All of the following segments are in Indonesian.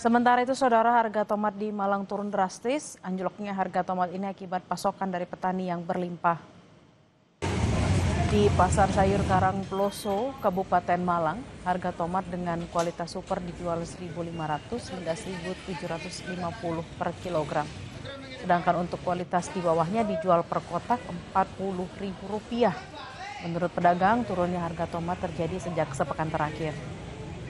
Sementara itu, saudara, harga tomat di Malang turun drastis. Anjloknya harga tomat ini akibat pasokan dari petani yang berlimpah. Di Pasar Sayur Karangploso, Kabupaten Malang, harga tomat dengan kualitas super dijual Rp1.500 hingga Rp1.750 per kilogram. Sedangkan untuk kualitas di bawahnya dijual per kotak Rp40.000. Menurut pedagang, turunnya harga tomat terjadi sejak sepekan terakhir.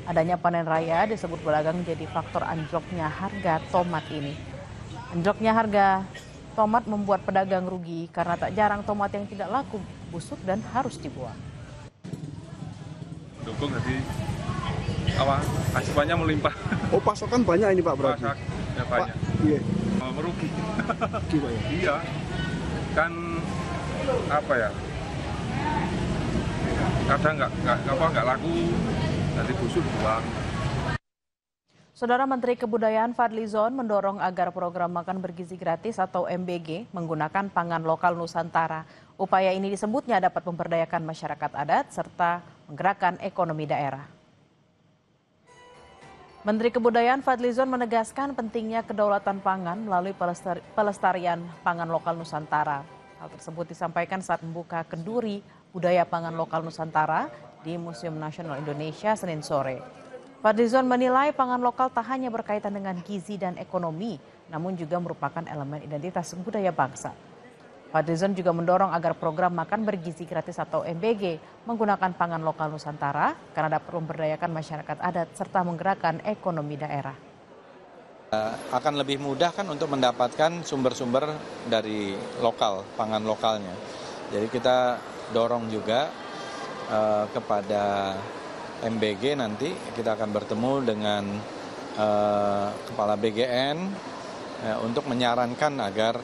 Adanya panen raya disebut pedagang jadi faktor anjloknya harga tomat ini. Anjloknya harga tomat membuat pedagang rugi karena tak jarang tomat yang tidak laku busuk dan harus dibuang. Dukung jadi asupannya melimpah. Oh, pasokan banyak ini Pak berarti? Pasoknya banyak. Iya. Merugi. Gimana? Iya. Kan apa ya? Kadang nggak laku, jadi busuk buang. Saudara Menteri Kebudayaan Fadlizon mendorong agar program makan bergizi gratis atau MBG menggunakan pangan lokal Nusantara. Upaya ini disebutnya dapat memberdayakan masyarakat adat serta menggerakkan ekonomi daerah. Menteri Kebudayaan Fadlizon menegaskan pentingnya kedaulatan pangan melalui pelestarian pangan lokal Nusantara. Hal tersebut disampaikan saat membuka kenduri budaya pangan lokal Nusantara di Museum Nasional Indonesia Senin sore. Fadlizon menilai pangan lokal tak hanya berkaitan dengan gizi dan ekonomi, namun juga merupakan elemen identitas budaya bangsa. Fadlizon juga mendorong agar program makan bergizi gratis atau MBG menggunakan pangan lokal Nusantara karena dapat memberdayakan masyarakat adat serta menggerakkan ekonomi daerah. Akan lebih mudah kan untuk mendapatkan sumber-sumber dari lokal, pangan lokalnya. Jadi kita dorong juga kepada MBG nanti kita akan bertemu dengan Kepala BGN untuk menyarankan agar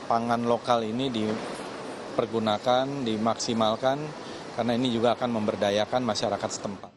pangan lokal ini dipergunakan, dimaksimalkan karena ini juga akan memberdayakan masyarakat setempat.